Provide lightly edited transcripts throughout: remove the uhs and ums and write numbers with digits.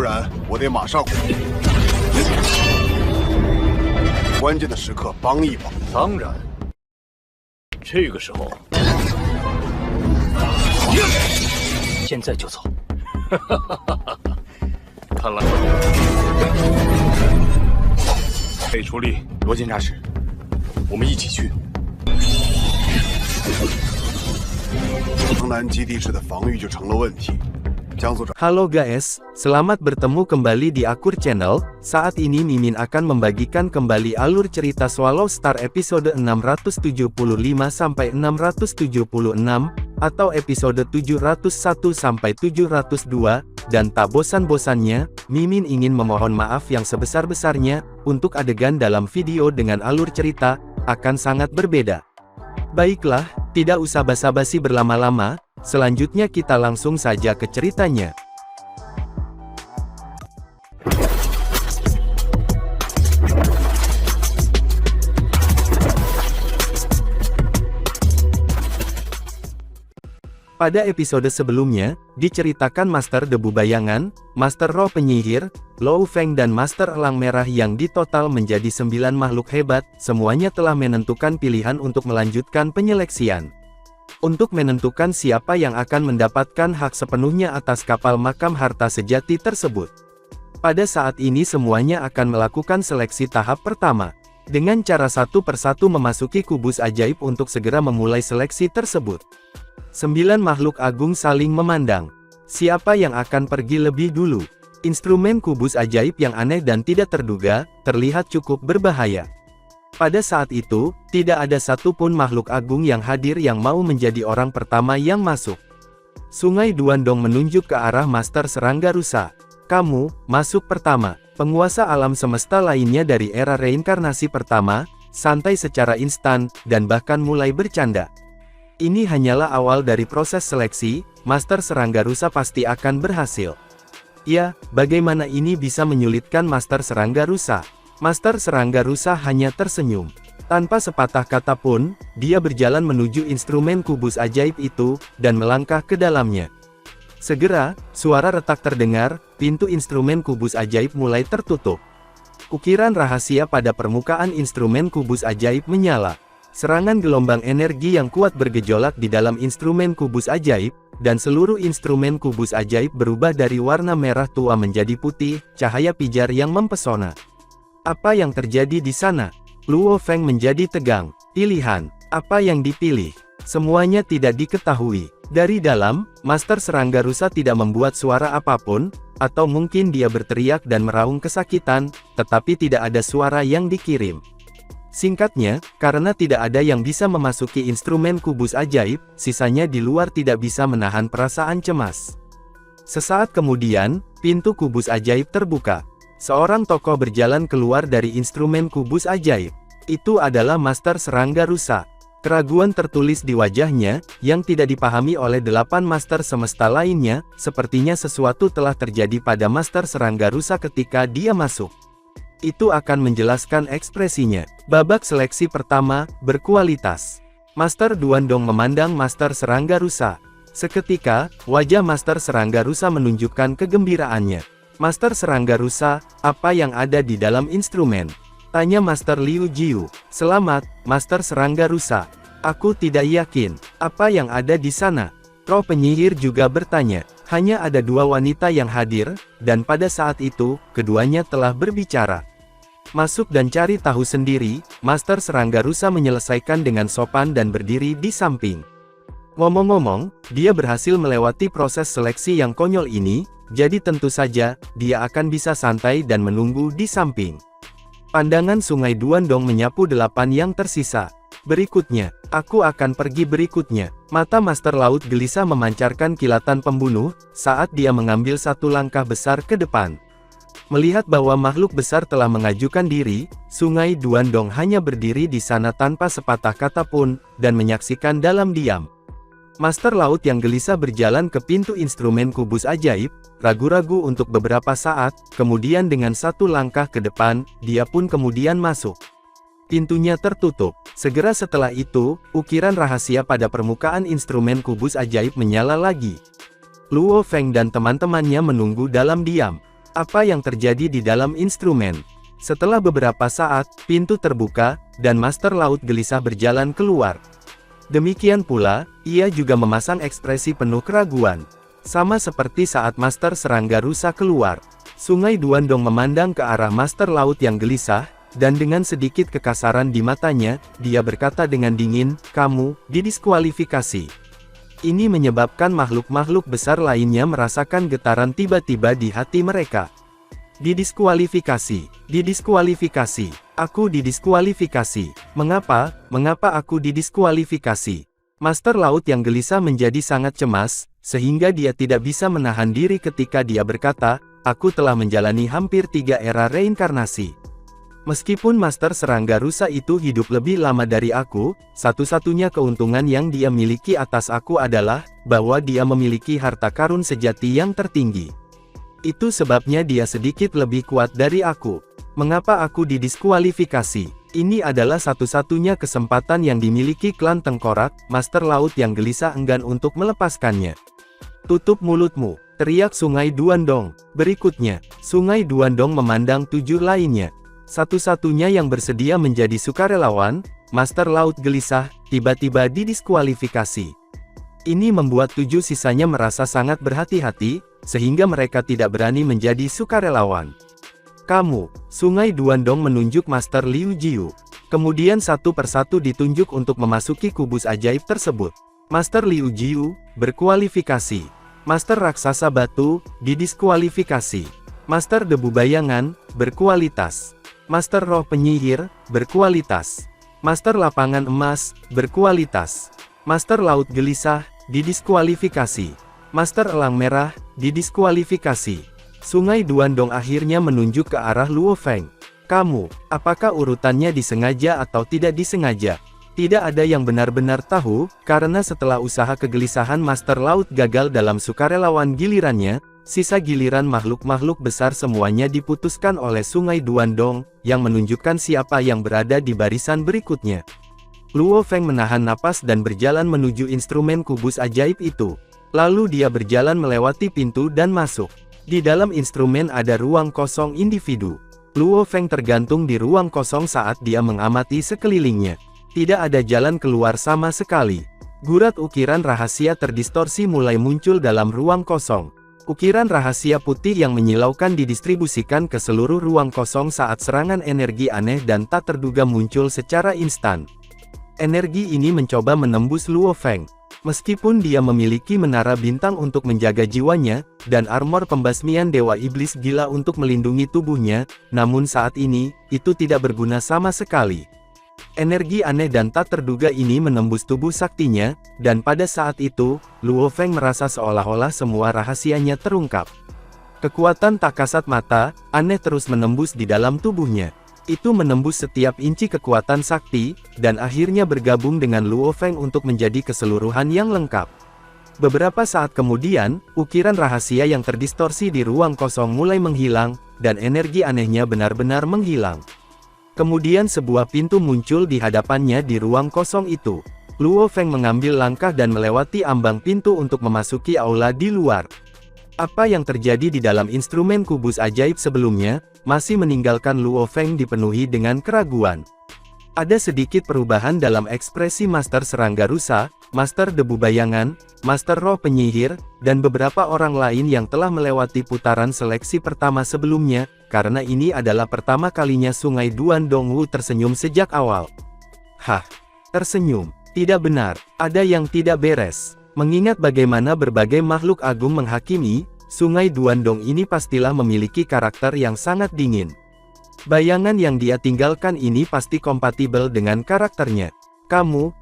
然我得马上回去。关键的时刻帮一帮。当然，这个时候，现在就走。看来得出力。罗检察使，我们一起去。城南基地室的防御就成了问题。江组长。 Halo guys, selamat bertemu kembali di Akur Channel. Saat ini Mimin akan membagikan kembali alur cerita Swallow Star episode 675-676 atau episode 701-702, dan tak bosan-bosannya, Mimin ingin memohon maaf yang sebesar-besarnya untuk adegan dalam video dengan alur cerita akan sangat berbeda. Baiklah, tidak usah basa-basi berlama-lama, selanjutnya kita langsung saja ke ceritanya. Pada episode sebelumnya, diceritakan Master Debu Bayangan, Master Roh Penyihir, Lou Feng dan Master Elang Merah yang ditotal menjadi 9 makhluk hebat, semuanya telah menentukan pilihan untuk melanjutkan penyeleksian. Untuk menentukan siapa yang akan mendapatkan hak sepenuhnya atas kapal makam harta sejati tersebut. Pada saat ini semuanya akan melakukan seleksi tahap pertama. Dengan cara satu persatu memasuki kubus ajaib untuk segera memulai seleksi tersebut. 9 makhluk agung saling memandang. Siapa yang akan pergi lebih dulu? Instrumen kubus ajaib yang aneh dan tidak terduga, terlihat cukup berbahaya. Pada saat itu, tidak ada satupun makhluk agung yang hadir yang mau menjadi orang pertama yang masuk. Sungai Duandong menunjuk ke arah Master Serangga Rusa. Kamu, masuk pertama. Penguasa alam semesta lainnya dari era reinkarnasi pertama, santai secara instan, dan bahkan mulai bercanda. Ini hanyalah awal dari proses seleksi, Master Serangga Rusa pasti akan berhasil. Ya, bagaimana ini bisa menyulitkan Master Serangga Rusa? Master Serangga Rusa hanya tersenyum. Tanpa sepatah kata pun, dia berjalan menuju instrumen kubus ajaib itu, dan melangkah ke dalamnya. Segera, suara retak terdengar, pintu instrumen kubus ajaib mulai tertutup. Ukiran rahasia pada permukaan instrumen kubus ajaib menyala. Serangan gelombang energi yang kuat bergejolak di dalam instrumen kubus ajaib, dan seluruh instrumen kubus ajaib berubah dari warna merah tua menjadi putih, cahaya pijar yang mempesona. Apa yang terjadi di sana? Luo Feng menjadi tegang. Pilihan, apa yang dipilih? Semuanya tidak diketahui. Dari dalam, Master Serangga Rusa tidak membuat suara apapun, atau mungkin dia berteriak dan meraung kesakitan, tetapi tidak ada suara yang dikirim. Singkatnya, karena tidak ada yang bisa memasuki instrumen kubus ajaib, sisanya di luar tidak bisa menahan perasaan cemas. Sesaat kemudian, pintu kubus ajaib terbuka. Seorang tokoh berjalan keluar dari instrumen kubus ajaib. Itu adalah Master Serangga Rusa. Keraguan tertulis di wajahnya, yang tidak dipahami oleh 8 Master semesta lainnya, sepertinya sesuatu telah terjadi pada Master Serangga Rusa ketika dia masuk. Itu akan menjelaskan ekspresinya. Babak seleksi pertama, berkualitas. Master Duandong memandang Master Serangga Rusa. Seketika, wajah Master Serangga Rusa menunjukkan kegembiraannya. Master Serangga Rusa, apa yang ada di dalam instrumen? Tanya Master Liu Jiu. Selamat, Master Serangga Rusa. Aku tidak yakin, apa yang ada di sana? Roh Penyihir juga bertanya. Hanya ada 2 wanita yang hadir, dan pada saat itu, keduanya telah berbicara. Masuk dan cari tahu sendiri, Master Serangga Rusa menyelesaikan dengan sopan dan berdiri di samping. Ngomong-ngomong, dia berhasil melewati proses seleksi yang konyol ini, jadi tentu saja, dia akan bisa santai dan menunggu di samping. Pandangan Sungai Duandong menyapu 8 yang tersisa. Berikutnya, aku akan pergi berikutnya. Mata Master Laut gelisah memancarkan kilatan pembunuh, saat dia mengambil satu langkah besar ke depan. Melihat bahwa makhluk besar telah mengajukan diri, Sungai Duandong hanya berdiri di sana tanpa sepatah kata pun, dan menyaksikan dalam diam. Master Laut yang gelisah berjalan ke pintu instrumen kubus ajaib, ragu-ragu untuk beberapa saat, kemudian dengan satu langkah ke depan, dia pun kemudian masuk. Pintunya tertutup. Segera setelah itu, ukiran rahasia pada permukaan instrumen kubus ajaib menyala lagi. Luo Feng dan teman-temannya menunggu dalam diam. Apa yang terjadi di dalam instrumen? Setelah beberapa saat, pintu terbuka, dan Master Laut Gelisah berjalan keluar. Demikian pula, ia juga memasang ekspresi penuh keraguan. Sama seperti saat Master Serangga Rusa keluar. Sungai Duandong memandang ke arah Master Laut yang gelisah, dan dengan sedikit kekasaran di matanya, dia berkata dengan dingin, "Kamu didiskualifikasi." Ini menyebabkan makhluk-makhluk besar lainnya merasakan getaran tiba-tiba di hati mereka. Didiskualifikasi, didiskualifikasi, aku didiskualifikasi. Mengapa, mengapa aku didiskualifikasi? Master Laut yang gelisah menjadi sangat cemas, sehingga dia tidak bisa menahan diri ketika dia berkata, "Aku telah menjalani hampir 3 era reinkarnasi. Meskipun Master Serangga Rusa itu hidup lebih lama dari aku, satu-satunya keuntungan yang dia miliki atas aku adalah, bahwa dia memiliki harta karun sejati yang tertinggi. Itu sebabnya dia sedikit lebih kuat dari aku. Mengapa aku didiskualifikasi? Ini adalah satu-satunya kesempatan yang dimiliki klan Tengkorak." Master Laut yang gelisah enggan untuk melepaskannya. "Tutup mulutmu," teriak Sungai Duandong. Berikutnya, Sungai Duandong memandang 7 lainnya. Satu-satunya yang bersedia menjadi sukarelawan, Master Laut Gelisah, tiba-tiba didiskualifikasi. Ini membuat 7 sisanya merasa sangat berhati-hati, sehingga mereka tidak berani menjadi sukarelawan. "Kamu," Sungai Duandong menunjuk Master Liu Jiu. Kemudian satu persatu ditunjuk untuk memasuki kubus ajaib tersebut. Master Liu Jiu, berkualifikasi. Master Raksasa Batu, didiskualifikasi. Master Debu Bayangan, berkualitas. Master Roh Penyihir, berkualitas. Master Lapangan Emas, berkualitas. Master Laut Gelisah, didiskualifikasi. Master Elang Merah, didiskualifikasi. Sungai Duandong akhirnya menunjuk ke arah Luo Feng. "Kamu, apakah urutannya disengaja atau tidak disengaja?" Tidak ada yang benar-benar tahu, karena setelah usaha kegelisahan Master Laut gagal dalam sukarelawan gilirannya, sisa giliran makhluk-makhluk besar semuanya diputuskan oleh Sungai Duandong, yang menunjukkan siapa yang berada di barisan berikutnya. Luo Feng menahan napas dan berjalan menuju instrumen kubus ajaib itu. Lalu dia berjalan melewati pintu dan masuk. Di dalam instrumen ada ruang kosong individu. Luo Feng tergantung di ruang kosong saat dia mengamati sekelilingnya. Tidak ada jalan keluar sama sekali. Gurat ukiran rahasia terdistorsi mulai muncul dalam ruang kosong. Ukiran rahasia putih yang menyilaukan didistribusikan ke seluruh ruang kosong saat serangan energi aneh dan tak terduga muncul secara instan. Energi ini mencoba menembus Luo Feng. Meskipun dia memiliki menara bintang untuk menjaga jiwanya, dan armor pembasmian Dewa Iblis Gila untuk melindungi tubuhnya, namun saat ini, itu tidak berguna sama sekali. Energi aneh dan tak terduga ini menembus tubuh saktinya, dan pada saat itu, Luo Feng merasa seolah-olah semua rahasianya terungkap. Kekuatan tak kasat mata, aneh terus menembus di dalam tubuhnya. Itu menembus setiap inci kekuatan sakti, dan akhirnya bergabung dengan Luo Feng untuk menjadi keseluruhan yang lengkap. Beberapa saat kemudian, ukiran rahasia yang terdistorsi di ruang kosong mulai menghilang, dan energi anehnya benar-benar menghilang. Kemudian sebuah pintu muncul di hadapannya di ruang kosong itu. Luo Feng mengambil langkah dan melewati ambang pintu untuk memasuki aula di luar. Apa yang terjadi di dalam instrumen kubus ajaib sebelumnya, masih meninggalkan Luo Feng dipenuhi dengan keraguan. Ada sedikit perubahan dalam ekspresi Master Serangga Rusa, Master Debu Bayangan, Master Roh Penyihir, dan beberapa orang lain yang telah melewati putaran seleksi pertama sebelumnya, karena ini adalah pertama kalinya Sungai Duandong Wu tersenyum sejak awal. Hah? Tersenyum? Tidak benar, ada yang tidak beres. Mengingat bagaimana berbagai makhluk agung menghakimi, Sungai Duandong ini pastilah memiliki karakter yang sangat dingin. Bayangan yang dia tinggalkan ini pasti kompatibel dengan karakternya. Kamu.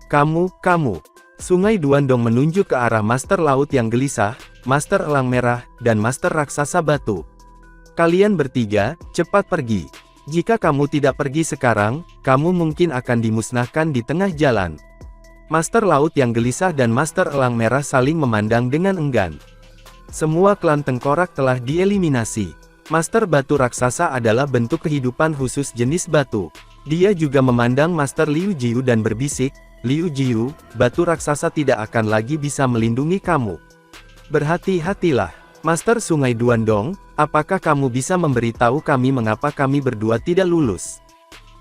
Sungai Duandong menunjuk ke arah Master Laut yang gelisah, Master Elang Merah, dan Master Raksasa Batu. Kalian bertiga, cepat pergi. Jika kamu tidak pergi sekarang, kamu mungkin akan dimusnahkan di tengah jalan. Master Laut yang gelisah dan Master Elang Merah saling memandang dengan enggan. Semua klan tengkorak telah dieliminasi. Master Batu Raksasa adalah bentuk kehidupan khusus jenis batu. Dia juga memandang Master Liu Jiu dan berbisik, "Liu Jiu, batu raksasa tidak akan lagi bisa melindungi kamu. Berhati-hatilah." Master Sungai Duandong, Apakah kamu bisa memberitahu kami mengapa kami berdua tidak lulus?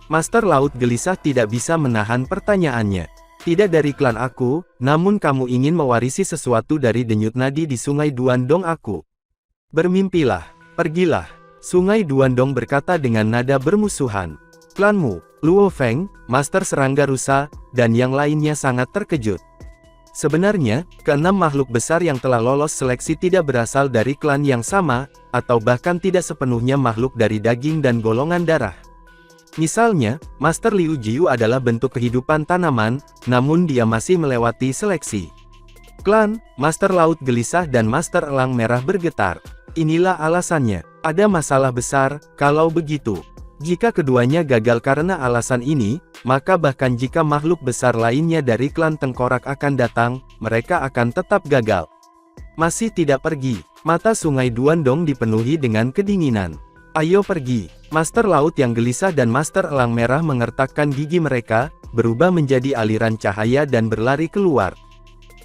Master Laut gelisah tidak bisa menahan pertanyaannya. Tidak dari klan aku, namun kamu ingin mewarisi sesuatu dari denyut nadi di Sungai Duandong aku. Bermimpilah, pergilah. Sungai Duandong berkata dengan nada bermusuhan. Klanmu, Luo Feng, Master Serangga Rusa, dan yang lainnya sangat terkejut. Sebenarnya, keenam makhluk besar yang telah lolos seleksi tidak berasal dari klan yang sama, atau bahkan tidak sepenuhnya makhluk dari daging dan golongan darah. Misalnya, Master Liu Jiu adalah bentuk kehidupan tanaman, namun dia masih melewati seleksi. Klan, Master Laut gelisah dan Master Elang Merah bergetar. Inilah alasannya, ada masalah besar, kalau begitu. Jika keduanya gagal karena alasan ini, maka bahkan jika makhluk besar lainnya dari klan tengkorak akan datang, mereka akan tetap gagal. Masih tidak pergi. Mata Sungai Duandong dipenuhi dengan kedinginan. Ayo pergi. Master Laut yang gelisah dan Master Elang Merah mengertakkan gigi mereka, berubah menjadi aliran cahaya dan berlari keluar.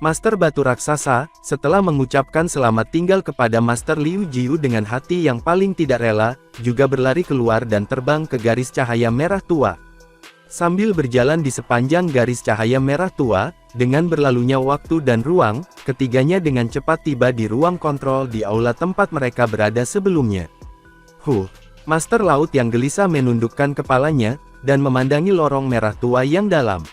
Master Batu Raksasa, setelah mengucapkan selamat tinggal kepada Master Liu Jiu dengan hati yang paling tidak rela, juga berlari keluar dan terbang ke garis cahaya merah tua. Sambil berjalan di sepanjang garis cahaya merah tua, dengan berlalunya waktu dan ruang, ketiganya dengan cepat tiba di ruang kontrol di aula tempat mereka berada sebelumnya. Master Laut yang gelisah menundukkan kepalanya, dan memandangi lorong merah tua yang dalam.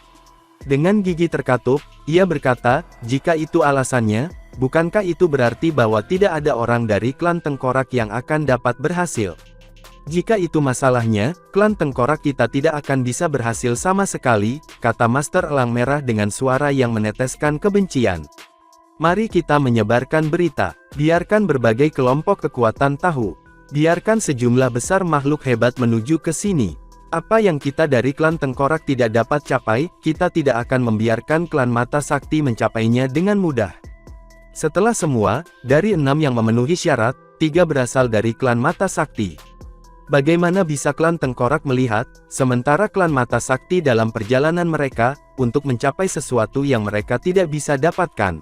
Dengan gigi terkatup, ia berkata, jika itu alasannya, bukankah itu berarti bahwa tidak ada orang dari klan tengkorak yang akan dapat berhasil? Jika itu masalahnya, klan tengkorak kita tidak akan bisa berhasil sama sekali, kata Master Elang Merah dengan suara yang meneteskan kebencian. Mari kita menyebarkan berita, biarkan berbagai kelompok kekuatan tahu, biarkan sejumlah besar makhluk hebat menuju ke sini. Apa yang kita dari klan tengkorak tidak dapat capai, kita tidak akan membiarkan klan mata sakti mencapainya dengan mudah. Setelah semua, dari 6 yang memenuhi syarat, 3 berasal dari klan mata sakti. Bagaimana bisa klan tengkorak melihat, sementara klan mata sakti dalam perjalanan mereka, untuk mencapai sesuatu yang mereka tidak bisa dapatkan?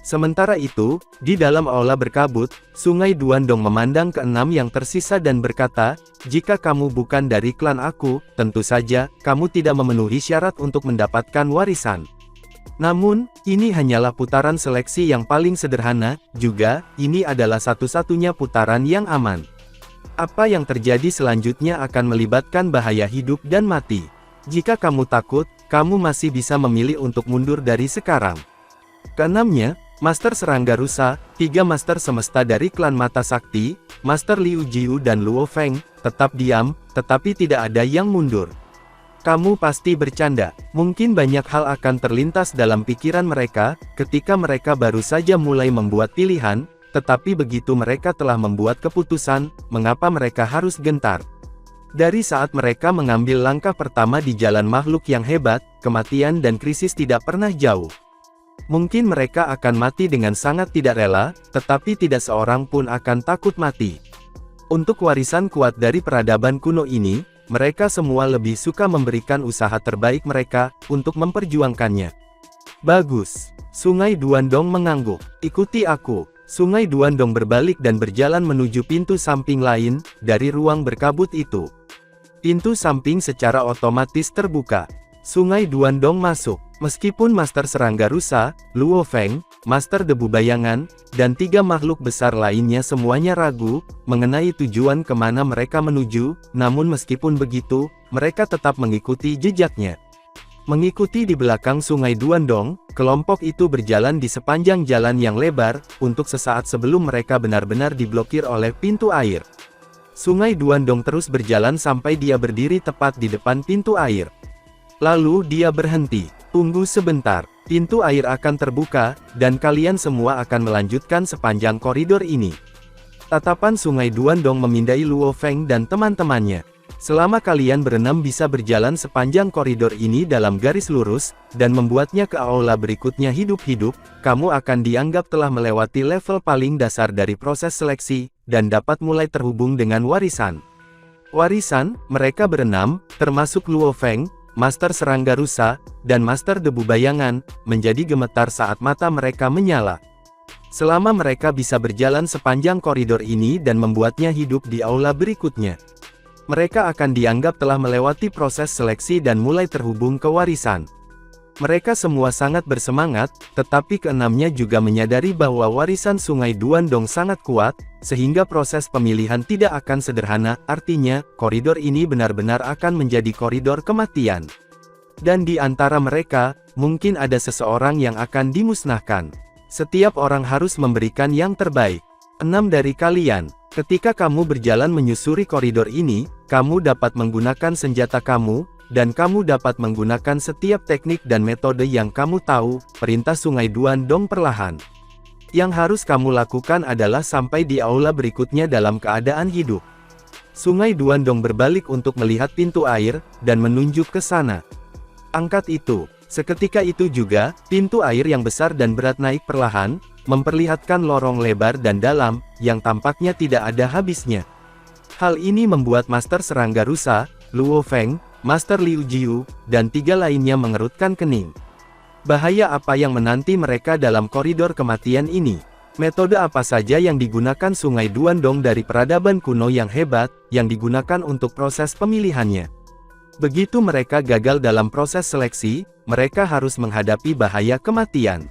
Sementara itu, di dalam aula berkabut, Sungai Duandong memandang keenam yang tersisa dan berkata, jika kamu bukan dari klan aku, tentu saja, kamu tidak memenuhi syarat untuk mendapatkan warisan. Namun, ini hanyalah putaran seleksi yang paling sederhana, juga, ini adalah satu-satunya putaran yang aman. Apa yang terjadi selanjutnya akan melibatkan bahaya hidup dan mati. Jika kamu takut, kamu masih bisa memilih untuk mundur dari sekarang. Keenamnya, Master Serangga Rusa, 3 Master Semesta dari klan Mata Sakti, Master Liu Jiu dan Luo Feng, tetap diam, tetapi tidak ada yang mundur. Kamu pasti bercanda. Mungkin banyak hal akan terlintas dalam pikiran mereka, ketika mereka baru saja mulai membuat pilihan, tetapi begitu mereka telah membuat keputusan, mengapa mereka harus gentar? Dari saat mereka mengambil langkah pertama di jalan makhluk yang hebat, kematian dan krisis tidak pernah jauh. Mungkin mereka akan mati dengan sangat tidak rela, tetapi tidak seorang pun akan takut mati. Untuk warisan kuat dari peradaban kuno ini, mereka semua lebih suka memberikan usaha terbaik mereka, untuk memperjuangkannya. Bagus. Sungai Duandong mengangguk. Ikuti aku. Sungai Duandong berbalik dan berjalan menuju pintu samping lain, dari ruang berkabut itu. Pintu samping secara otomatis terbuka. Sungai Duandong masuk. Meskipun Master Serangga Rusa, Luo Feng, Master Debu Bayangan, dan 3 makhluk besar lainnya semuanya ragu, mengenai tujuan kemana mereka menuju, namun meskipun begitu, mereka tetap mengikuti jejaknya. Mengikuti di belakang Sungai Duandong, kelompok itu berjalan di sepanjang jalan yang lebar, untuk sesaat sebelum mereka benar-benar diblokir oleh pintu air. Sungai Duandong terus berjalan sampai dia berdiri tepat di depan pintu air. Lalu dia berhenti. Tunggu sebentar, pintu air akan terbuka, dan kalian semua akan melanjutkan sepanjang koridor ini. Tatapan Sungai Duandong memindai Luo Feng dan teman-temannya. Selama kalian berenam bisa berjalan sepanjang koridor ini dalam garis lurus, dan membuatnya ke aula berikutnya hidup-hidup, kamu akan dianggap telah melewati level paling dasar dari proses seleksi, dan dapat mulai terhubung dengan warisan. Warisan, mereka berenam, termasuk Luo Feng, Master Serangga Rusa, dan Master Debu Bayangan, menjadi gemetar saat mata mereka menyala. Selama mereka bisa berjalan sepanjang koridor ini dan membuatnya hidup di aula berikutnya, mereka akan dianggap telah melewati proses seleksi dan mulai terhubung ke warisan. Mereka semua sangat bersemangat, tetapi keenamnya juga menyadari bahwa warisan Sungai Duandong sangat kuat, sehingga proses pemilihan tidak akan sederhana, artinya, koridor ini benar-benar akan menjadi koridor kematian. Dan di antara mereka, mungkin ada seseorang yang akan dimusnahkan. Setiap orang harus memberikan yang terbaik. 6 dari kalian, ketika kamu berjalan menyusuri koridor ini, kamu dapat menggunakan senjata kamu, dan kamu dapat menggunakan setiap teknik dan metode yang kamu tahu, perintah Sungai Duandong perlahan. Yang harus kamu lakukan adalah sampai di aula berikutnya dalam keadaan hidup. Sungai Duandong berbalik untuk melihat pintu air, dan menunjuk ke sana. Angkat itu. Seketika itu juga, pintu air yang besar dan berat naik perlahan, memperlihatkan lorong lebar dan dalam, yang tampaknya tidak ada habisnya. Hal ini membuat Master Serangga Rusa, Luo Feng, Master Liu Jiu, dan 3 lainnya mengerutkan kening. Bahaya apa yang menanti mereka dalam koridor kematian ini? Metode apa saja yang digunakan Sungai Duandong dari peradaban kuno yang hebat, yang digunakan untuk proses pemilihannya? Begitu mereka gagal dalam proses seleksi, mereka harus menghadapi bahaya kematian.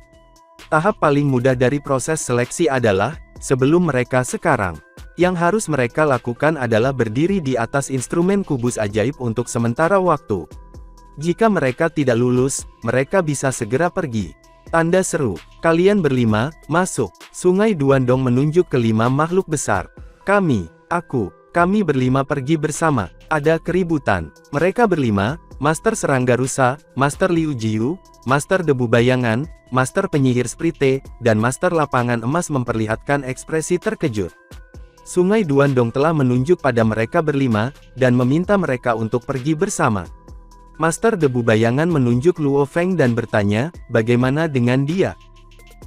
Tahap paling mudah dari proses seleksi adalah, sebelum mereka sekarang. Yang harus mereka lakukan adalah berdiri di atas instrumen kubus ajaib untuk sementara waktu. Jika mereka tidak lulus, mereka bisa segera pergi. Tanda seru. Kalian berlima, masuk. Sungai Duandong menunjuk ke 5 makhluk besar. Kami berlima pergi bersama. Ada keributan. Mereka berlima, Master Serangga Rusa, Master Liu Jiu, Master Debu Bayangan, Master Penyihir Sprite, dan Master Lapangan Emas memperlihatkan ekspresi terkejut. Sungai Duandong telah menunjuk pada mereka berlima, dan meminta mereka untuk pergi bersama. Master Debu Bayangan menunjuk Luo Feng dan bertanya, bagaimana dengan dia?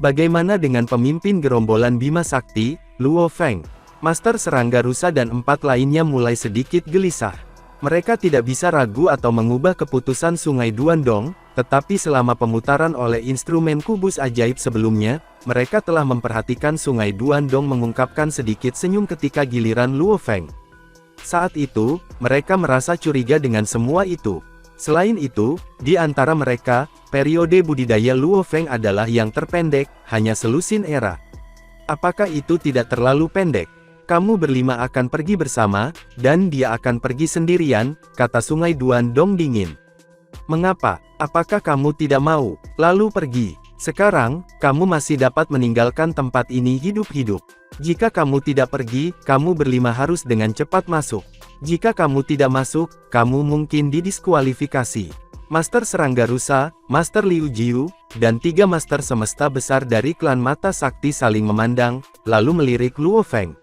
Bagaimana dengan pemimpin gerombolan Bima Sakti, Luo Feng? Master Serangga Rusa dan 4 lainnya mulai sedikit gelisah. Mereka tidak bisa ragu atau mengubah keputusan Sungai Duandong, tetapi selama pemutaran oleh instrumen kubus ajaib sebelumnya, mereka telah memperhatikan Sungai Duandong mengungkapkan sedikit senyum ketika giliran Luo Feng. Saat itu, mereka merasa curiga dengan semua itu. Selain itu, di antara mereka, periode budidaya Luo Feng adalah yang terpendek, hanya selusin era. Apakah itu tidak terlalu pendek? Kamu berlima akan pergi bersama, dan dia akan pergi sendirian, kata Sungai Duandong dingin. Mengapa? Apakah kamu tidak mau? Lalu pergi. Sekarang, kamu masih dapat meninggalkan tempat ini hidup-hidup. Jika kamu tidak pergi, kamu berlima harus dengan cepat masuk. Jika kamu tidak masuk, kamu mungkin didiskualifikasi. Master Serangga Rusa, Master Liu Jiu, dan 3 Master Semesta Besar dari klan Mata Sakti saling memandang, lalu melirik Luo Feng.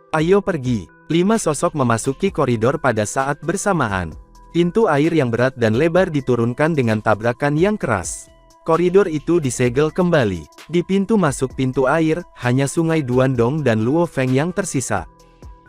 Ayo pergi. 5 sosok memasuki koridor pada saat bersamaan. Pintu air yang berat dan lebar diturunkan dengan tabrakan yang keras. Koridor itu disegel kembali. Di pintu masuk pintu air, hanya Sungai Duandong dan Luo Feng yang tersisa.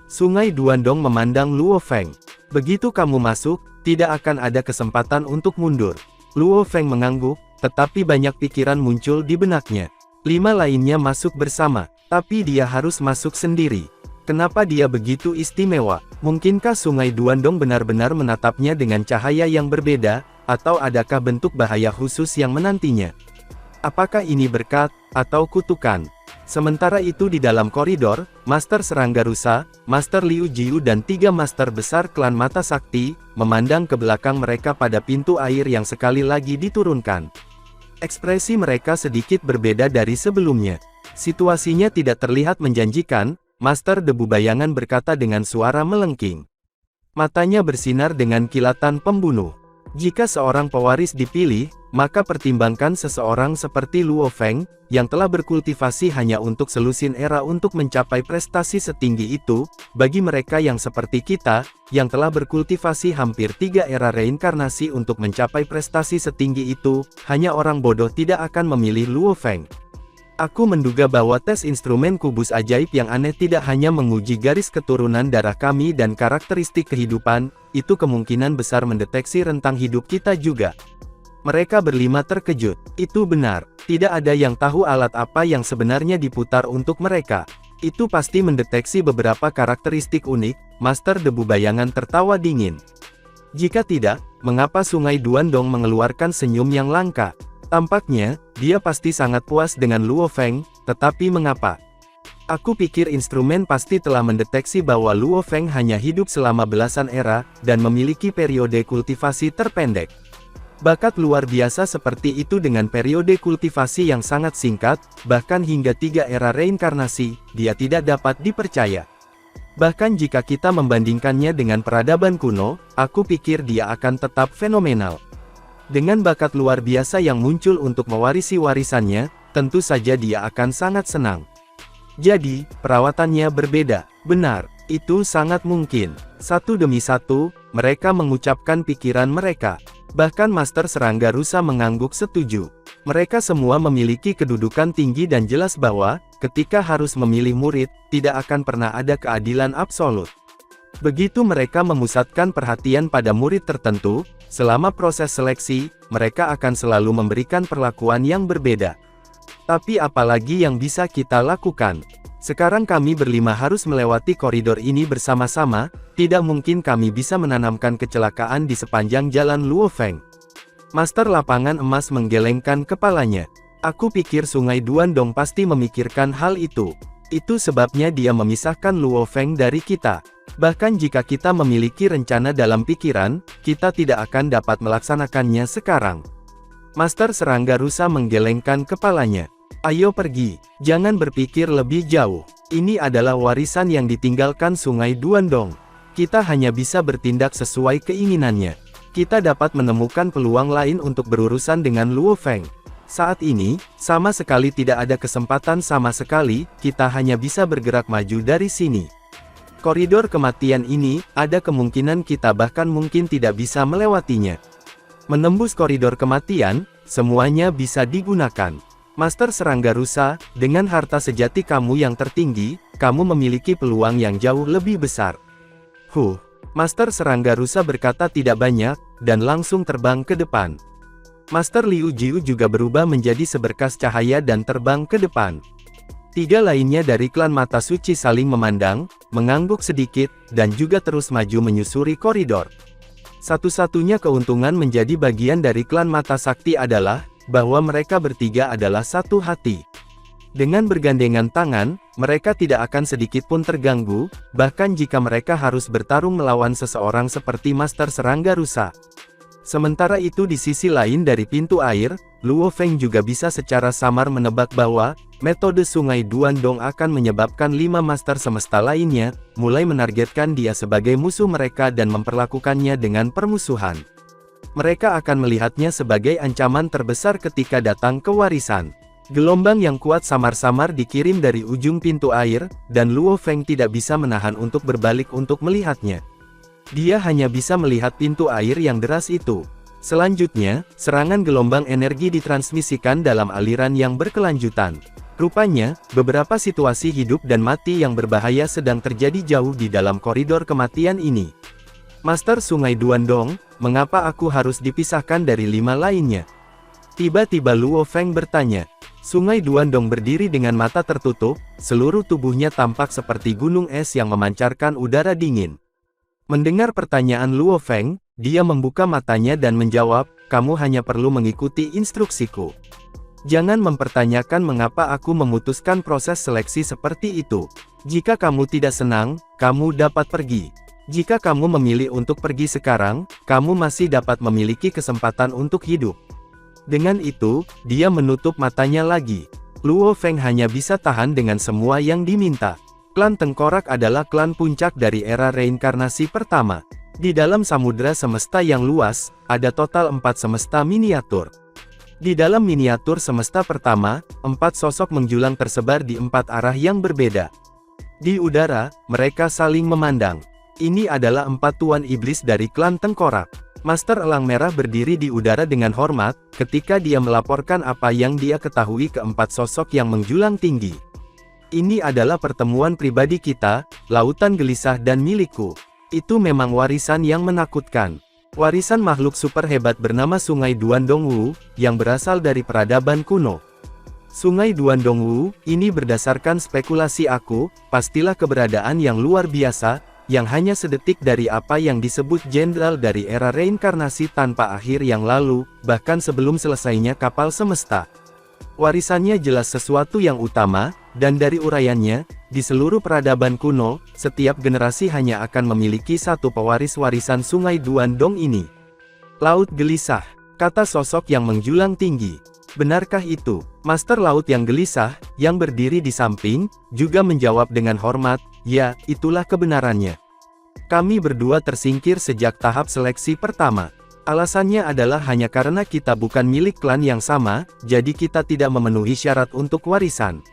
Sungai Duandong memandang Luo Feng. Begitu kamu masuk, tidak akan ada kesempatan untuk mundur. Luo Feng mengangguk, tetapi banyak pikiran muncul di benaknya. 5 lainnya masuk bersama, tapi dia harus masuk sendiri. Kenapa dia begitu istimewa? Mungkinkah Sungai Duandong benar-benar menatapnya dengan cahaya yang berbeda, atau adakah bentuk bahaya khusus yang menantinya? Apakah ini berkat, atau kutukan? Sementara itu di dalam koridor, Master Serangga Rusa, Master Liu Jiu dan 3 Master Besar klan Mata Sakti, memandang ke belakang mereka pada pintu air yang sekali lagi diturunkan. Ekspresi mereka sedikit berbeda dari sebelumnya. Situasinya tidak terlihat menjanjikan. Master Debu Bayangan berkata dengan suara melengking. Matanya bersinar dengan kilatan pembunuh. Jika seorang pewaris dipilih, maka pertimbangkan seseorang seperti Luo Feng, yang telah berkultivasi hanya untuk selusin era untuk mencapai prestasi setinggi itu. Bagi mereka yang seperti kita, yang telah berkultivasi hampir 3 era reinkarnasi untuk mencapai prestasi setinggi itu, hanya orang bodoh tidak akan memilih Luo Feng. Aku menduga bahwa tes instrumen kubus ajaib yang aneh tidak hanya menguji garis keturunan darah kami dan karakteristik kehidupan, itu kemungkinan besar mendeteksi rentang hidup kita juga. Mereka berlima terkejut. Itu benar, tidak ada yang tahu alat apa yang sebenarnya diputar untuk mereka. Itu pasti mendeteksi beberapa karakteristik unik. Master Debu Bayangan tertawa dingin. Jika tidak, mengapa Sungai Duandong mengeluarkan senyum yang langka? Tampaknya, dia pasti sangat puas dengan Luo Feng, tetapi mengapa? Aku pikir instrumen pasti telah mendeteksi bahwa Luo Feng hanya hidup selama belasan era, dan memiliki periode kultivasi terpendek. Bakat luar biasa seperti itu dengan periode kultivasi yang sangat singkat, bahkan hingga 3 era reinkarnasi, dia tidak dapat dipercaya. Bahkan jika kita membandingkannya dengan peradaban kuno, aku pikir dia akan tetap fenomenal. Dengan bakat luar biasa yang muncul untuk mewarisi warisannya, tentu saja dia akan sangat senang. Jadi, perawatannya berbeda. Benar, itu sangat mungkin. Satu demi satu, mereka mengucapkan pikiran mereka. Bahkan Master Serangga Rusa mengangguk setuju. Mereka semua memiliki kedudukan tinggi dan jelas bahwa, ketika harus memilih murid, tidak akan pernah ada keadilan absolut. Begitu mereka memusatkan perhatian pada murid tertentu, selama proses seleksi, mereka akan selalu memberikan perlakuan yang berbeda. Tapi apalagi yang bisa kita lakukan? Sekarang kami berlima harus melewati koridor ini bersama-sama, tidak mungkin kami bisa menanamkan kecelakaan di sepanjang jalan Luo Feng. Master Lapangan Emas menggelengkan kepalanya. Aku pikir Sungai Duandong pasti memikirkan hal itu. Itu sebabnya dia memisahkan Luo Feng dari kita. Bahkan jika kita memiliki rencana dalam pikiran, kita tidak akan dapat melaksanakannya sekarang. Master Serangga Rusa menggelengkan kepalanya. Ayo pergi, jangan berpikir lebih jauh. Ini adalah warisan yang ditinggalkan Sungai Duandong. Kita hanya bisa bertindak sesuai keinginannya. Kita dapat menemukan peluang lain untuk berurusan dengan Luo Feng. Saat ini, sama sekali tidak ada kesempatan sama sekali, kita hanya bisa bergerak maju dari sini. Koridor kematian ini, ada kemungkinan kita bahkan mungkin tidak bisa melewatinya. Menembus koridor kematian, semuanya bisa digunakan. Master Serangga Rusa, dengan harta sejati kamu yang tertinggi, kamu memiliki peluang yang jauh lebih besar. Master Serangga Rusa berkata tidak banyak, dan langsung terbang ke depan. Master Liu Jiu juga berubah menjadi seberkas cahaya dan terbang ke depan. 3 lainnya dari klan Mata Suci saling memandang, mengangguk sedikit, dan juga terus maju menyusuri koridor. Satu-satunya keuntungan menjadi bagian dari klan Mata Sakti adalah, bahwa mereka bertiga adalah satu hati. Dengan bergandengan tangan, mereka tidak akan sedikit pun terganggu, bahkan jika mereka harus bertarung melawan seseorang seperti Master Serangga Rusa. Sementara itu di sisi lain dari pintu air, Luo Feng juga bisa secara samar menebak bahwa, metode Sungai Duandong akan menyebabkan 5 Master Semesta lainnya, mulai menargetkan dia sebagai musuh mereka dan memperlakukannya dengan permusuhan. Mereka akan melihatnya sebagai ancaman terbesar ketika datang ke warisan. Gelombang yang kuat samar-samar dikirim dari ujung pintu air, dan Luo Feng tidak bisa menahan untuk berbalik untuk melihatnya. Dia hanya bisa melihat pintu air yang deras itu. Selanjutnya, serangan gelombang energi ditransmisikan dalam aliran yang berkelanjutan. Rupanya, beberapa situasi hidup dan mati yang berbahaya sedang terjadi jauh di dalam koridor kematian ini. Master Sungai Duandong, mengapa aku harus dipisahkan dari 5 lainnya? Tiba-tiba Luo Feng bertanya. Sungai Duandong berdiri dengan mata tertutup, seluruh tubuhnya tampak seperti gunung es yang memancarkan udara dingin. Mendengar pertanyaan Luo Feng, dia membuka matanya dan menjawab, kamu hanya perlu mengikuti instruksiku. Jangan mempertanyakan mengapa aku memutuskan proses seleksi seperti itu. Jika kamu tidak senang, kamu dapat pergi. Jika kamu memilih untuk pergi sekarang, kamu masih dapat memiliki kesempatan untuk hidup. Dengan itu, dia menutup matanya lagi. Luo Feng hanya bisa tahan dengan semua yang diminta. Klan Tengkorak adalah klan puncak dari era reinkarnasi pertama. Di dalam samudera semesta yang luas, ada total 4 semesta miniatur. Di dalam miniatur semesta pertama, 4 sosok menjulang tersebar di 4 arah yang berbeda. Di udara, mereka saling memandang. Ini adalah 4 tuan iblis dari klan Tengkorak. Master Elang Merah berdiri di udara dengan hormat, ketika dia melaporkan apa yang dia ketahui ke 4 sosok yang menjulang tinggi. Ini adalah pertemuan pribadi kita, lautan gelisah dan milikku. Itu memang warisan yang menakutkan. Warisan makhluk super hebat bernama Sungai Duandongwu, yang berasal dari peradaban kuno. Sungai Duandongwu, ini berdasarkan spekulasi aku, pastilah keberadaan yang luar biasa, yang hanya sedetik dari apa yang disebut jenderal dari era reinkarnasi tanpa akhir yang lalu, bahkan sebelum selesainya kapal semesta. Warisannya jelas sesuatu yang utama, dan dari uraiannya, di seluruh peradaban kuno, setiap generasi hanya akan memiliki satu pewaris warisan Sungai Duandong ini. Laut gelisah, kata sosok yang menjulang tinggi. Benarkah itu? Master Laut yang gelisah, yang berdiri di samping, juga menjawab dengan hormat, ya, itulah kebenarannya. Kami berdua tersingkir sejak tahap seleksi pertama. Alasannya adalah hanya karena kita bukan milik klan yang sama, jadi kita tidak memenuhi syarat untuk warisan.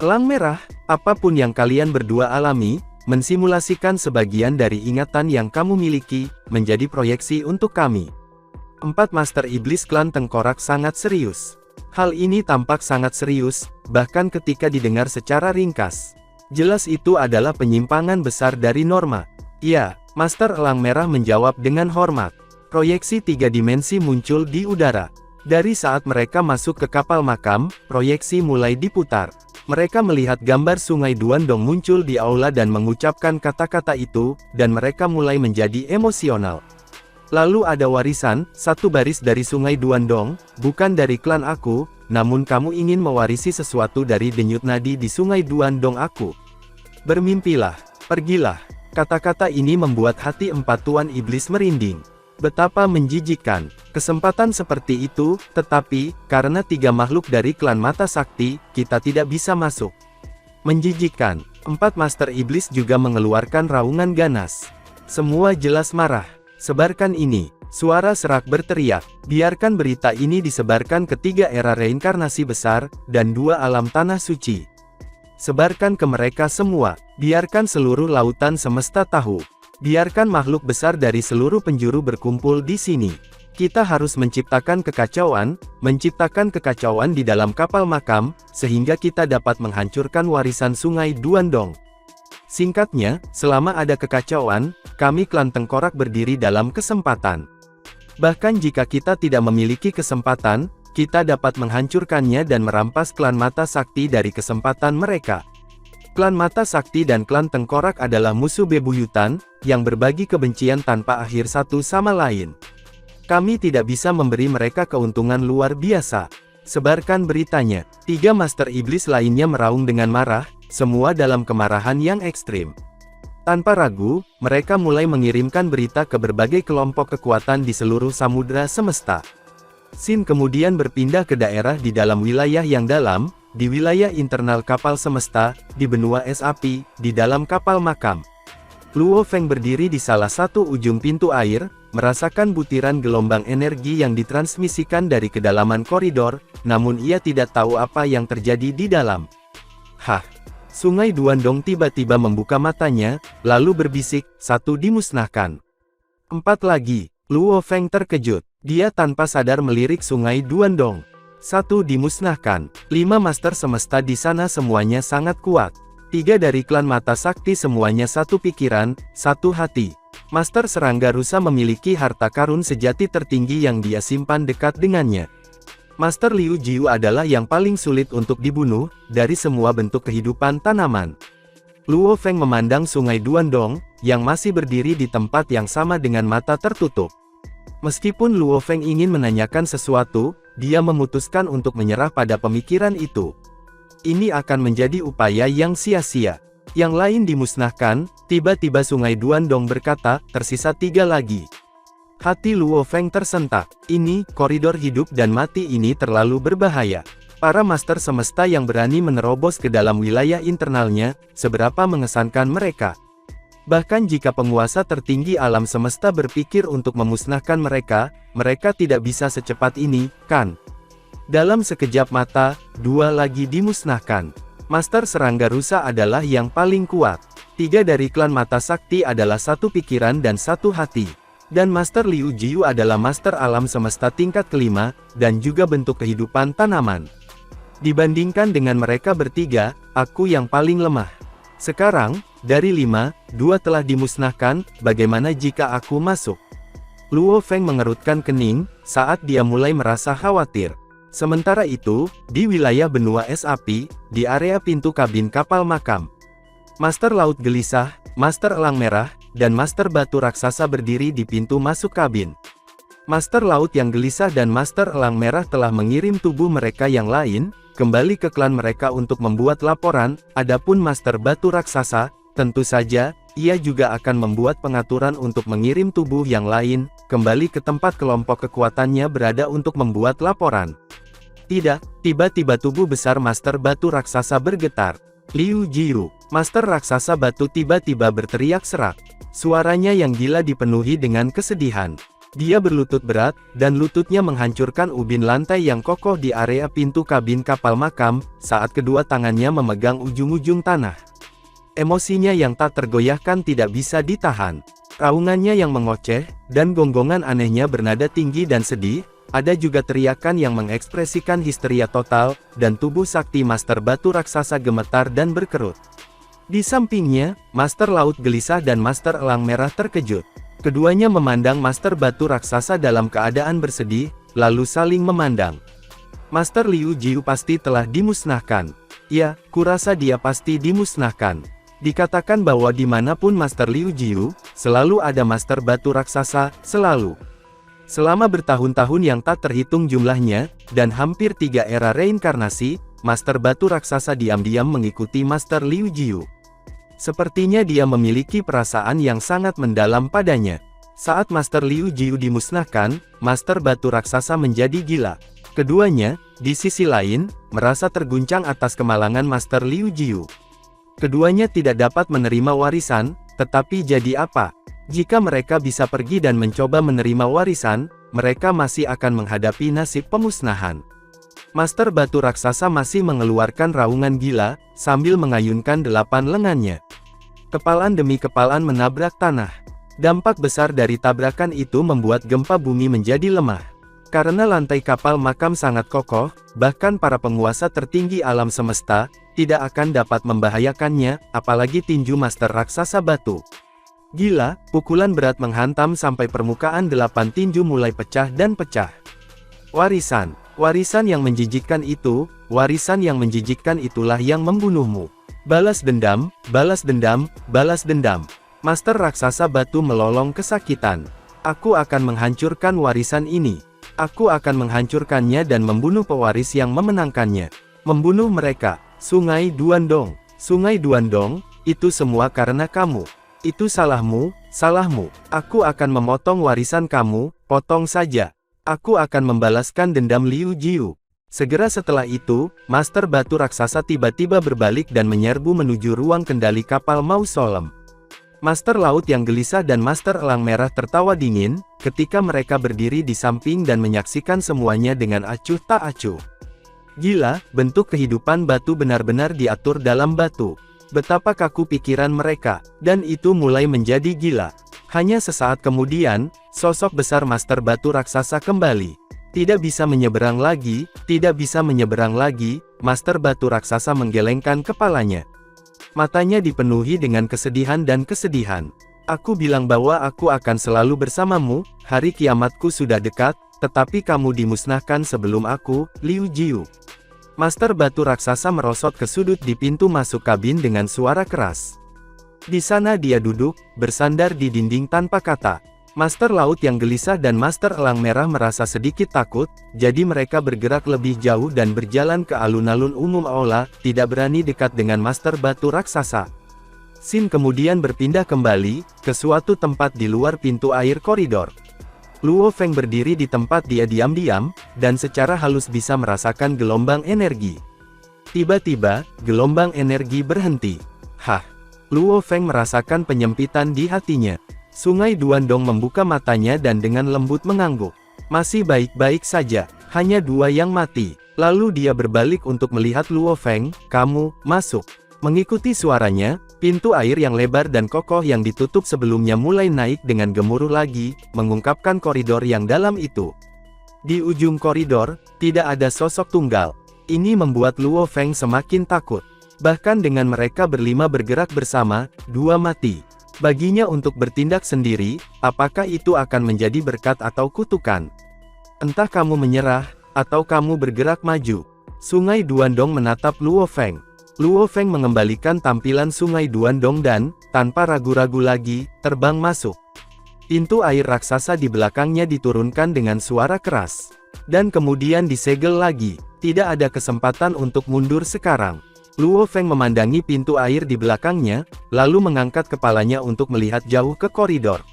Elang merah, apapun yang kalian berdua alami, mensimulasikan sebagian dari ingatan yang kamu miliki, menjadi proyeksi untuk kami. 4 Master Iblis Klan Tengkorak sangat serius. Hal ini tampak sangat serius, bahkan ketika didengar secara ringkas. Jelas itu adalah penyimpangan besar dari norma. Ya, Master Elang Merah menjawab dengan hormat. Proyeksi 3 dimensi muncul di udara. Dari saat mereka masuk ke kapal makam, proyeksi mulai diputar. Mereka melihat gambar Sungai Duandong muncul di aula dan mengucapkan kata-kata itu, dan mereka mulai menjadi emosional. Lalu ada warisan, satu baris dari Sungai Duandong, bukan dari klan aku, namun kamu ingin mewarisi sesuatu dari denyut nadi di Sungai Duandong aku. Bermimpilah, pergilah. Kata-kata ini membuat hati 4 Tuan Iblis merinding. Betapa menjijikkan, kesempatan seperti itu, tetapi, karena 3 makhluk dari klan Mata Sakti, kita tidak bisa masuk. Menjijikkan, 4 Master Iblis juga mengeluarkan raungan ganas. Semua jelas marah. Sebarkan ini, suara serak berteriak, biarkan berita ini disebarkan ke 3 era reinkarnasi besar, dan 2 alam tanah suci. Sebarkan ke mereka semua, biarkan seluruh lautan semesta tahu. Biarkan makhluk besar dari seluruh penjuru berkumpul di sini. Kita harus menciptakan kekacauan di dalam kapal makam, sehingga kita dapat menghancurkan warisan Sungai Duandong. Singkatnya, selama ada kekacauan, kami klan Tengkorak berdiri dalam kesempatan. Bahkan jika kita tidak memiliki kesempatan, kita dapat menghancurkannya dan merampas klan Mata Sakti dari kesempatan mereka. Klan Mata Sakti dan klan Tengkorak adalah musuh bebuyutan, yang berbagi kebencian tanpa akhir satu sama lain. Kami tidak bisa memberi mereka keuntungan luar biasa. Sebarkan beritanya. 3 Master Iblis lainnya meraung dengan marah, semua dalam kemarahan yang ekstrim. Tanpa ragu, mereka mulai mengirimkan berita ke berbagai kelompok kekuatan di seluruh samudera semesta. Sin kemudian berpindah ke daerah di dalam wilayah yang dalam, di wilayah internal kapal semesta, di benua es api, di dalam kapal makam. Luo Feng berdiri di salah satu ujung pintu air, merasakan butiran gelombang energi yang ditransmisikan dari kedalaman koridor, namun ia tidak tahu apa yang terjadi di dalam. Hah! Sungai Duandong tiba-tiba membuka matanya, lalu berbisik, 1 dimusnahkan. 4 lagi. Luo Feng terkejut. Dia tanpa sadar melirik Sungai Duandong. 1 dimusnahkan. 5 Master Semesta di sana semuanya sangat kuat. 3 dari klan Mata Sakti semuanya satu pikiran, satu hati. Master Serangga Rusa memiliki harta karun sejati tertinggi yang dia simpan dekat dengannya. Master Liu Jiu adalah yang paling sulit untuk dibunuh, dari semua bentuk kehidupan tanaman. Luo Feng memandang Sungai Duandong, yang masih berdiri di tempat yang sama dengan mata tertutup. Meskipun Luo Feng ingin menanyakan sesuatu, dia memutuskan untuk menyerah pada pemikiran itu. Ini akan menjadi upaya yang sia-sia. Yang lain dimusnahkan, tiba-tiba Sungai Duandong berkata, tersisa 3 lagi. Hati Luo Feng tersentak. Ini, koridor hidup dan mati ini terlalu berbahaya. Para master semesta yang berani menerobos ke dalam wilayah internalnya, seberapa mengesankan mereka. Bahkan jika penguasa tertinggi alam semesta berpikir untuk memusnahkan mereka, mereka tidak bisa secepat ini, kan? Dalam sekejap mata, 2 lagi dimusnahkan. Master Serangga Rusa adalah yang paling kuat. 3 dari klan Mata Sakti adalah satu pikiran dan satu hati. Dan Master Liu Jiu adalah Master Alam Semesta tingkat kelima, dan juga bentuk kehidupan tanaman. Dibandingkan dengan mereka bertiga, aku yang paling lemah. Sekarang, dari 5, 2 telah dimusnahkan, bagaimana jika aku masuk? Luo Feng mengerutkan kening saat dia mulai merasa khawatir. Sementara itu, di wilayah benua es api, di area pintu kabin kapal makam, Master Laut Gelisah, Master Elang Merah, dan Master Batu Raksasa berdiri di pintu masuk kabin. Master Laut yang Gelisah dan Master Elang Merah telah mengirim tubuh mereka yang lain kembali ke klan mereka untuk membuat laporan. Adapun Master Batu Raksasa, tentu saja, ia juga akan membuat pengaturan untuk mengirim tubuh yang lain kembali ke tempat kelompok kekuatannya berada untuk membuat laporan. Tidak, tiba-tiba tubuh besar Master Batu Raksasa bergetar. Liu Jiu, Master Raksasa Batu tiba-tiba berteriak serak. Suaranya yang gila dipenuhi dengan kesedihan. Dia berlutut berat, dan lututnya menghancurkan ubin lantai yang kokoh di area pintu kabin kapal makam, saat kedua tangannya memegang ujung-ujung tanah. Emosinya yang tak tergoyahkan tidak bisa ditahan. Raungannya yang mengoceh, dan gonggongan anehnya bernada tinggi dan sedih. Ada juga teriakan yang mengekspresikan histeria total, dan tubuh sakti Master Batu Raksasa gemetar dan berkerut. Di sampingnya, Master Laut Gelisah dan Master Elang Merah terkejut. Keduanya memandang Master Batu Raksasa dalam keadaan bersedih, lalu saling memandang. Master Liu Jiu pasti telah dimusnahkan. Ya, kurasa dia pasti dimusnahkan. Dikatakan bahwa dimanapun Master Liu Jiu, selalu ada Master Batu Raksasa, selalu. Selama bertahun-tahun yang tak terhitung jumlahnya, dan hampir 3 era reinkarnasi, Master Batu Raksasa diam-diam mengikuti Master Liu Jiu. Sepertinya dia memiliki perasaan yang sangat mendalam padanya. Saat Master Liu Jiu dimusnahkan, Master Batu Raksasa menjadi gila. Keduanya, di sisi lain, merasa terguncang atas kemalangan Master Liu Jiu. Keduanya tidak dapat menerima warisan, tetapi jadi apa? Jika mereka bisa pergi dan mencoba menerima warisan, mereka masih akan menghadapi nasib pemusnahan. Master Batu Raksasa masih mengeluarkan raungan gila, sambil mengayunkan 8 lengannya. Kepalan demi kepalan menabrak tanah. Dampak besar dari tabrakan itu membuat gempa bumi menjadi lemah. Karena lantai kapal makam sangat kokoh, bahkan para penguasa tertinggi alam semesta, tidak akan dapat membahayakannya, apalagi tinju Master Raksasa Batu. Gila, pukulan berat menghantam sampai permukaan 8 tinju mulai pecah dan pecah. Warisan. Warisan yang menjijikkan itu, warisan yang menjijikkan itulah yang membunuhmu. Balas dendam, balas dendam, balas dendam. Master Raksasa Batu melolong kesakitan. Aku akan menghancurkan warisan ini. Aku akan menghancurkannya dan membunuh pewaris yang memenangkannya. Membunuh mereka. Sungai Duandong. Sungai Duandong, itu semua karena kamu. Itu salahmu, salahmu. Aku akan memotong warisan kamu, potong saja. Aku akan membalaskan dendam Liu Jiu. Segera setelah itu, Master Batu Raksasa tiba-tiba berbalik dan menyerbu menuju ruang kendali kapal Mausolem. Master Laut yang Gelisah dan Master Elang Merah tertawa dingin, ketika mereka berdiri di samping dan menyaksikan semuanya dengan acuh tak acuh. Gila, bentuk kehidupan batu benar-benar diatur dalam batu. Betapa kaku pikiran mereka, dan itu mulai menjadi gila. Hanya sesaat kemudian, sosok besar Master Batu Raksasa kembali. Tidak bisa menyeberang lagi, tidak bisa menyeberang lagi, Master Batu Raksasa menggelengkan kepalanya. Matanya dipenuhi dengan kesedihan dan kesedihan. Aku bilang bahwa aku akan selalu bersamamu, hari kiamatku sudah dekat, tetapi kamu dimusnahkan sebelum aku, Liu Jiu. Master Batu Raksasa merosot ke sudut di pintu masuk kabin dengan suara keras. Di sana dia duduk, bersandar di dinding tanpa kata. Master Laut yang Gelisah dan Master Elang Merah merasa sedikit takut, jadi mereka bergerak lebih jauh dan berjalan ke alun-alun umum aula, tidak berani dekat dengan Master Batu Raksasa. Sin kemudian berpindah kembali, ke suatu tempat di luar pintu air koridor. Luo Feng berdiri di tempat dia diam-diam, dan secara halus bisa merasakan gelombang energi. Tiba-tiba, gelombang energi berhenti. Hah! Luo Feng merasakan penyempitan di hatinya. Sungai Duandong membuka matanya dan dengan lembut mengangguk. Masih baik-baik saja, hanya 2 yang mati. Lalu dia berbalik untuk melihat Luo Feng, kamu, masuk. Mengikuti suaranya, pintu air yang lebar dan kokoh yang ditutup sebelumnya mulai naik dengan gemuruh lagi, mengungkapkan koridor yang dalam itu. Di ujung koridor, tidak ada sosok tunggal. Ini membuat Luo Feng semakin takut. Bahkan dengan mereka berlima bergerak bersama, 2 mati. Baginya untuk bertindak sendiri, apakah itu akan menjadi berkat atau kutukan? Entah kamu menyerah, atau kamu bergerak maju. Sungai Duandong menatap Luo Feng. Luo Feng mengembalikan tampilan Sungai Duandong dan, tanpa ragu-ragu lagi, terbang masuk. Pintu air raksasa di belakangnya diturunkan dengan suara keras. Dan kemudian disegel lagi. Tidak ada kesempatan untuk mundur sekarang. Luo Feng memandangi pintu air di belakangnya, lalu mengangkat kepalanya untuk melihat jauh ke koridor.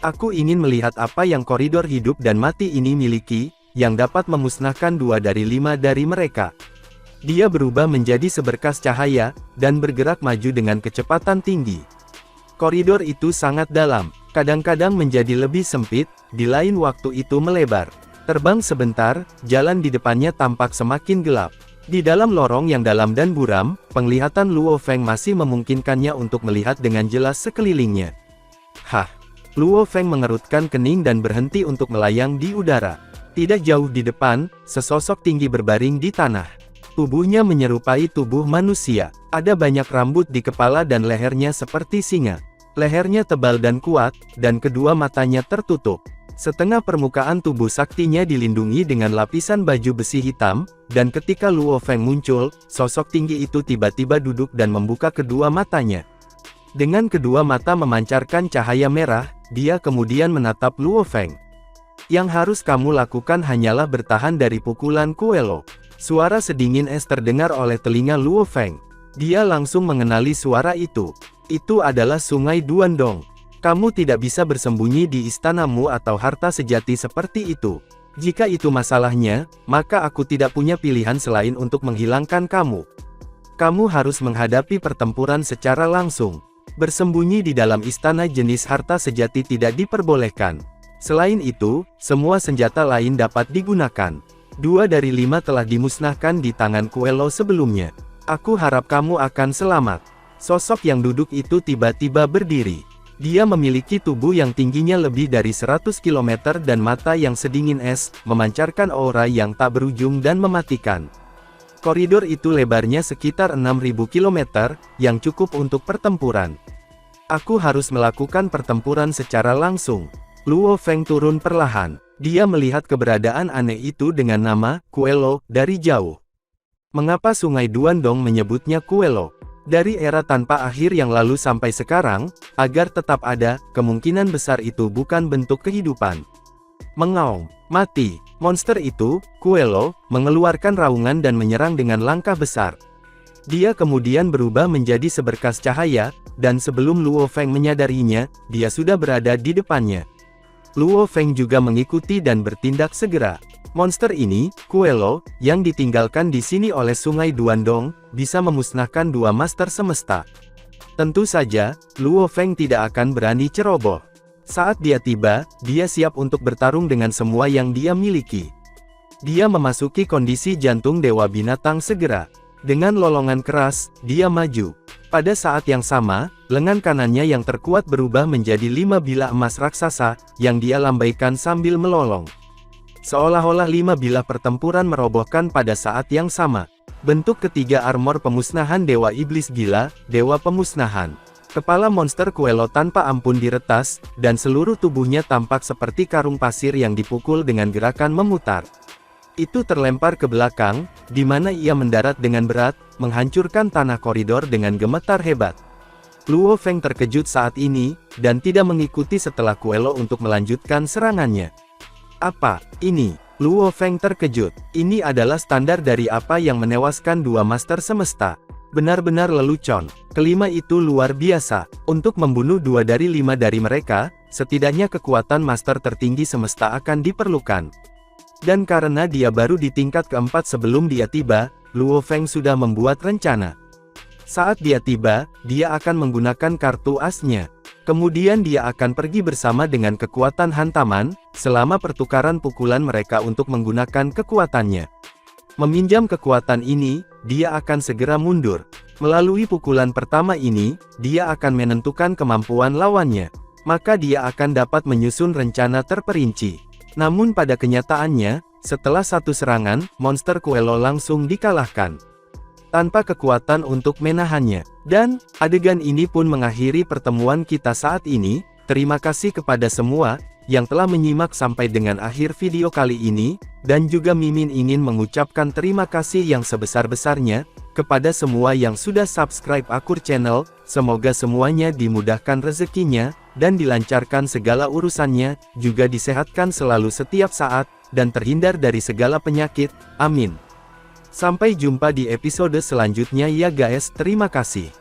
Aku ingin melihat apa yang koridor hidup dan mati ini miliki, yang dapat memusnahkan 2 dari 5 dari mereka. Dia berubah menjadi seberkas cahaya, dan bergerak maju dengan kecepatan tinggi. Koridor itu sangat dalam, kadang-kadang menjadi lebih sempit, di lain waktu itu melebar. Terbang sebentar, jalan di depannya tampak semakin gelap. Di dalam lorong yang dalam dan buram, penglihatan Luo Feng masih memungkinkannya untuk melihat dengan jelas sekelilingnya. Hah! Luo Feng mengerutkan kening dan berhenti untuk melayang di udara. Tidak jauh di depan, sesosok tinggi berbaring di tanah. Tubuhnya menyerupai tubuh manusia. Ada banyak rambut di kepala dan lehernya seperti singa. Lehernya tebal dan kuat, dan kedua matanya tertutup. Setengah permukaan tubuh saktinya dilindungi dengan lapisan baju besi hitam, dan ketika Luo Feng muncul, sosok tinggi itu tiba-tiba duduk dan membuka kedua matanya. Dengan kedua mata memancarkan cahaya merah, dia kemudian menatap Luo Feng. Yang harus kamu lakukan hanyalah bertahan dari pukulan Kuelo. Suara sedingin es terdengar oleh telinga Luo Feng. Dia langsung mengenali suara itu. Itu adalah Sungai Duandong. Kamu tidak bisa bersembunyi di istanamu atau harta sejati seperti itu. Jika itu masalahnya, maka aku tidak punya pilihan selain untuk menghilangkan kamu. Kamu harus menghadapi pertempuran secara langsung. Bersembunyi di dalam istana jenis harta sejati tidak diperbolehkan. Selain itu, semua senjata lain dapat digunakan. 2 dari 5 telah dimusnahkan di tangan Kuelo sebelumnya. Aku harap kamu akan selamat. Sosok yang duduk itu tiba-tiba berdiri. Dia memiliki tubuh yang tingginya lebih dari 100 km dan mata yang sedingin es, memancarkan aura yang tak berujung dan mematikan. Koridor itu lebarnya sekitar 6.000 km, yang cukup untuk pertempuran. Aku harus melakukan pertempuran secara langsung. Luo Feng turun perlahan. Dia melihat keberadaan aneh itu dengan nama, Kuelo, dari jauh. Mengapa Sungai Duandong menyebutnya Kuelo? Dari era tanpa akhir yang lalu sampai sekarang, agar tetap ada, kemungkinan besar itu bukan bentuk kehidupan. Mengaum, mati, monster itu, Kuelo, mengeluarkan raungan dan menyerang dengan langkah besar. Dia kemudian berubah menjadi seberkas cahaya, dan sebelum Luo Feng menyadarinya, dia sudah berada di depannya. Luo Feng juga mengikuti dan bertindak segera. Monster ini, Kuelo, yang ditinggalkan di sini oleh Sungai Duandong, bisa memusnahkan 2 master semesta. Tentu saja, Luo Feng tidak akan berani ceroboh. Saat dia tiba, dia siap untuk bertarung dengan semua yang dia miliki. Dia memasuki kondisi jantung Dewa Binatang segera. Dengan lolongan keras, dia maju. Pada saat yang sama, lengan kanannya yang terkuat berubah menjadi 5 bilah emas raksasa, yang dia lambaikan sambil melolong. Seolah-olah 5 bilah pertempuran merobohkan pada saat yang sama. Bentuk ketiga armor pemusnahan Dewa Iblis Gila, Dewa Pemusnahan. Kepala monster Kuelo tanpa ampun diretas, dan seluruh tubuhnya tampak seperti karung pasir yang dipukul dengan gerakan memutar. Itu terlempar ke belakang, di mana ia mendarat dengan berat, menghancurkan tanah koridor dengan gemetar hebat. Luo Feng terkejut saat ini, dan tidak mengikuti setelah Kuelo untuk melanjutkan serangannya. Apa ini? Luo Feng terkejut. Ini adalah standar dari apa yang menewaskan 2 master semesta. Benar-benar lelucon. Kelima itu luar biasa. Untuk membunuh 2 dari 5 dari mereka, setidaknya kekuatan master tertinggi semesta akan diperlukan. Dan karena dia baru di tingkat keempat sebelum dia tiba, Luo Feng sudah membuat rencana. Saat dia tiba, dia akan menggunakan kartu asnya. Kemudian dia akan pergi bersama dengan kekuatan hantaman, selama pertukaran pukulan mereka untuk menggunakan kekuatannya. Meminjam kekuatan ini, dia akan segera mundur. Melalui pukulan pertama ini, dia akan menentukan kemampuan lawannya. Maka dia akan dapat menyusun rencana terperinci. Namun pada kenyataannya, setelah satu serangan, monster Kuelo langsung dikalahkan. tanpa kekuatan untuk menahannya. Dan, adegan ini pun mengakhiri pertemuan kita saat ini. Terima kasih kepada semua yang telah menyimak sampai dengan akhir video kali ini, dan juga Mimin ingin mengucapkan terima kasih yang sebesar-besarnya kepada semua yang sudah subscribe Akur Channel. Semoga semuanya dimudahkan rezekinya, dan dilancarkan segala urusannya, juga disehatkan selalu setiap saat, dan terhindar dari segala penyakit, amin. Sampai jumpa di episode selanjutnya ya guys, terima kasih.